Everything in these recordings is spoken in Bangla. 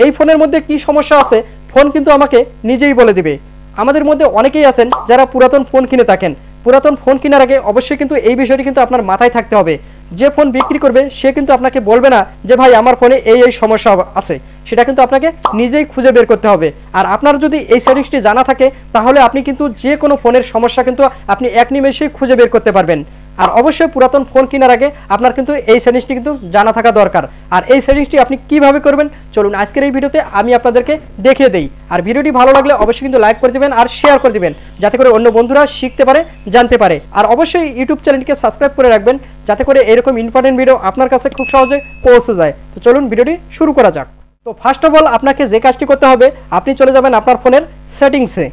এই ফোনের মধ্যে কি সমস্যা আছে ফোন কিন্তু আমাকে নিজেই বলে দিবে। আমাদের মধ্যে অনেকেই আছেন যারা পুরাতন ফোন কিনে থাকেন। পুরাতন ফোন কেনার আগে অবশ্যই কিন্তু এই বিষয়টি কিন্তু আপনার মাথায় থাকতে হবে। যে ফোন বিক্রি করবে সে কিন্তু আপনাকে বলবে না যে ভাই আমার ফোনে এই সমস্যা আছে, সেটা কিন্তু আপনাকে নিজেই খুঁজে বের করতে হবে। আর আপনার যদি এই সেটিংসটি জানা থাকে তাহলে আপনি কিন্তু যে কোনো ফোনের সমস্যা কিন্তু আপনি এক নিমেষেই খুঁজে বের করতে পারবেন। আর অবশ্যই পুরাতন ফোন কেনার আগে আপনার কিন্তু এই সেটিংসটি কিন্তু জানা থাকা দরকার। আর এই সেটিংসটি আপনি কিভাবে করবেন চলুন আজকের এই ভিডিওতে আমি আপনাদেরকে দেখিয়ে দেই। আর ভিডিওটি ভালো লাগলে অবশ্যই কিন্তু লাইক করে দিবেন আর শেয়ার করে দিবেন, যাতে করে অন্য বন্ধুরা শিখতে পারে, জানতে পারে। আর অবশ্যই ইউটিউব চ্যানেলটিকে সাবস্ক্রাইব করে রাখবেন, যাতে করে এরকম ইম্পর্টেন্ট ভিডিও আপনার কাছে খুব সহজে পৌঁছে যায়। তো চলুন ভিডিওটি শুরু করা যাক। তো ফার্স্ট অফ অল আপনাকে যে কাজটি করতে হবে, আপনি চলে যাবেন আপনার ফোনের সেটিংসে।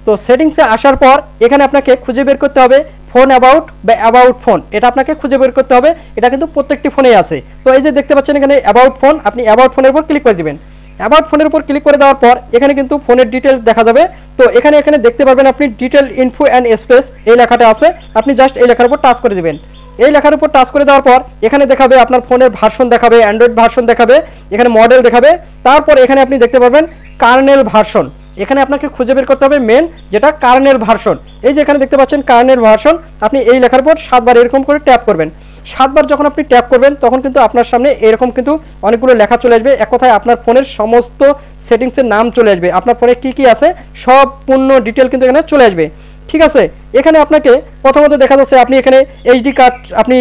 তো সেটিংসে আসার পর এখানে আপনাকে খুঁজে বের করতে হবে ফোন অ্যাবাউট বা অ্যাবাউট ফোন, এটা আপনাকে খুঁজে বের করতে হবে। এটা কিন্তু প্রত্যেকটি ফোনেই আছে। তো এই যে দেখতে পাচ্ছেন এখানে অ্যাবাউট ফোন, আপনি অ্যাবাউট ফোনের উপর ক্লিক করে দিবেন। অ্যাবাউট ফোনের উপর ক্লিক করে দেওয়ার পর এখানে কিন্তু ফোনের ডিটেলস দেখা যাবে। তো এখানে দেখতে পারবেন আপনি ডিটেল ইনফো অ্যান্ড স্পেস এই লেখাটা আছে, আপনি জাস্ট এই লেখার উপর টাচ করে দিবেন। এই লেখার উপর টাচ করে দেওয়ার পর এখানে দেখাবে আপনার ফোনের ভার্সন দেখাবে, অ্যান্ড্রয়েড ভার্সন দেখাবে, এখানে মডেল দেখাবে। তারপর এখানে আপনি দেখতে পারবেন কার্নেল ভার্সন। এখানে আপনাকে খুঁজে বের করতে হবে মেন যেটা কার্নেল ভার্সন। এই যে এখানে দেখতে পাচ্ছেন কার্নেল ভার্সন, আপনি এই লেখার উপর 7 বার এরকম করে ট্যাপ করবেন। 7 বার যখন আপনি ট্যাপ করবেন তখন কিন্তু আপনার সামনে এরকম কিন্তু অনেকগুলো লেখা চলে আসবে। এক কথায় আপনার ফোনের সমস্ত সেটিংসের নাম চলে আসবে, আপনার ফোনে কি কি আছে সব পূর্ণ ডিটেল কিন্তু এখানে চলে আসবে। ঠিক আছে, এখানে আপনাকে প্রথমত দেখা যাচ্ছে আপনি এখানে এইচডি কার্ড আপনি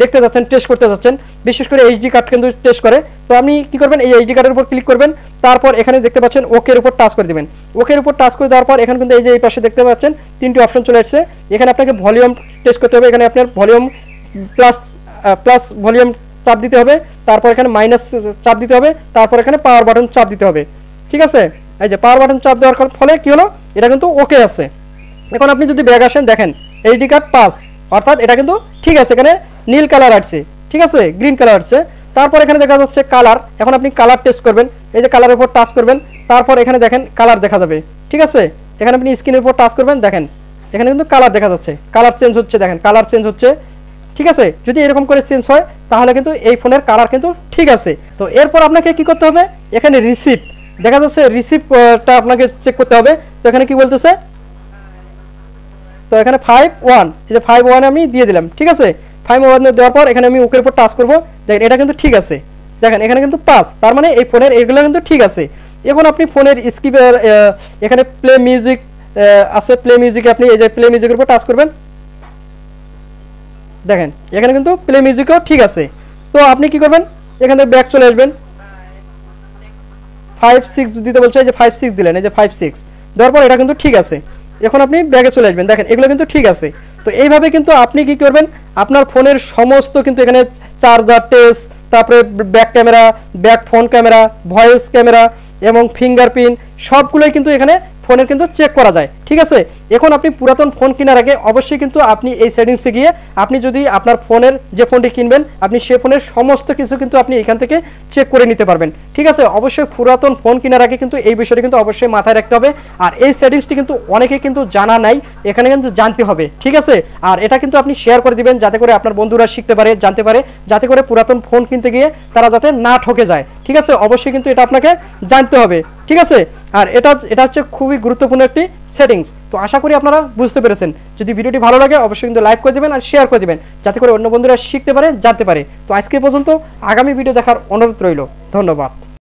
দেখতে যাচ্ছেন, টেস্ট করতে যাচ্ছেন, বিশেষ করে এইচডি কার্ড কিন্তু টেস্ট করে। তো আপনি কি করবেন, এই এইচডি কার্ডের উপর ক্লিক করবেন। তারপর এখানে দেখতে পাচ্ছেন ওকের উপর টাচ করে দেবেন। ওকের উপর টাচ করে দেওয়ার পর এখানে কিন্তু এই যে এই পাশে দেখতে পাচ্ছেন 3টি অপশন চলে আসছে। এখানে আপনাকে ভলিউম টেস্ট করতে হবে, এখানে আপনার ভলিউম প্লাস ভলিউম চাপ দিতে হবে, তারপর এখানে মাইনাস চাপ দিতে হবে, তারপর এখানে পাওয়ার বাটন চাপ দিতে হবে। ঠিক আছে, এই যে পাওয়ার বাটন চাপ দেওয়ার ফলে কি হলো, এটা কিন্তু ওকে আছে। এখন আপনি যদি ব্যাগ আসেন দেখেন এইচডি কার্ড পাস, অর্থাৎ এটা কিন্তু ঠিক আছে। এখানে নীল কালার আসছে, ঠিক আছে, গ্রিন কালার আসছে। তারপর এখানে দেখা যাচ্ছে কালার, এখন আপনি কালার টেস্ট করবেন। এই যে কালারের উপর টাচ করবেন, তারপর এখানে দেখেন কালার দেখা যাবে। ঠিক আছে, এখানে আপনি স্ক্রিনের উপর টাচ করবেন, দেখেন এখানে কিন্তু কালার দেখা যাচ্ছে, কালার চেঞ্জ হচ্ছে, দেখেন কালার চেঞ্জ হচ্ছে। ঠিক আছে, যদি এরকম করে চেঞ্জ হয় তাহলে কিন্তু এই ফোনের কালার কিন্তু ঠিক আছে। তো এরপর আপনাকে কি করতে হবে, এখানে রিসিপ্ট দেখা যাচ্ছে, রিসিপ্টটা আপনাকে চেক করতে হবে। তো এখানে কি বলতেছে, তো এখানে 5-1, এই যে 5-1 আমি দিয়ে দিলাম। ঠিক আছে, 5-1 দেওয়ার পর এখানে আমি ওকের উপর টাচ করবো, দেখেন এটা কিন্তু ঠিক আছে। দেখেন এখানে কিন্তু পাস, তার মানে এই ফোনের এগুলো কিন্তু ঠিক আছে। এখন আপনি ফোনের স্কিপের এখানে প্লে মিউজিক আছে, প্লে মিউজিকে আপনি এই যে প্লে মিউজিকের উপর টাচ করবেন, দেখেন এখানে কিন্তু প্লে মিউজিকও ঠিক আছে। তো আপনি কি করবেন, এখানে ব্যাক চলে আসবেন, 5-6 দিতে বলছে, এই যে 5-6 দিলেন, এই যে 5-6 দেওয়ার পর এটা কিন্তু ঠিক আছে। এখন আপনি ব্যাগে চলে আসবেন, দেখেন এগুলো কিন্তু ঠিক আছে। তো এইভাবে কিন্তু আপনি কি করবেন, আপনার ফোনের সমস্ত কিন্তু এখানে চার্জার টেস্ট, তারপরে back camera, back phone camera, voice camera এবং ফিঙ্গারপ্রিন্ট সবগুলোই কিন্তু এখানে ফোনের কিন্তু চেক করা যায়। ঠিক আছে, এখন আপনি পুরাতন ফোন কেনার আগে অবশ্যই কিন্তু আপনি এই সেটিংসে গিয়ে আপনি যদি আপনার ফোনের যে ফোনটি কিনবেন আপনি সে ফোনের সমস্ত কিছু কিন্তু আপনি এখান থেকে চেক করে নিতে পারবেন। ঠিক আছে, অবশ্যই পুরাতন ফোন কেনার আগে কিন্তু এই বিষয়টি কিন্তু অবশ্যই মাথায় রাখতে হবে। আর এই সেটিংসটি কিন্তু অনেকে কিন্তু জানা নাই, এখানে কিন্তু জানতে হবে। ঠিক আছে, আর এটা কিন্তু আপনি শেয়ার করে দিবেন, যাতে করে আপনার বন্ধুরা শিখতে পারে, জানতে পারে, যাতে করে পুরাতন ফোন কিনতে গিয়ে তারা যাতে না ঠকে যায়। ঠিক আছে, অবশ্যই কিন্তু এটা আপনাকে জানতে হবে। ঠিক আছে, আর এটা হচ্ছে খুবই গুরুত্বপূর্ণ একটি সেটিংস। তো আশা করি আপনারা বুঝতে পেরেছেন। যদি ভিডিওটি ভালো লাগে অবশ্যই কিন্তু লাইক করে দেবেন আর শেয়ার করে দেবেন, যাতে করে অন্য বন্ধুরা শিখতে পারে, জানতে পারে। তো আজকে পর্যন্ত, আগামী ভিডিও দেখার অনুরোধ রইল। ধন্যবাদ।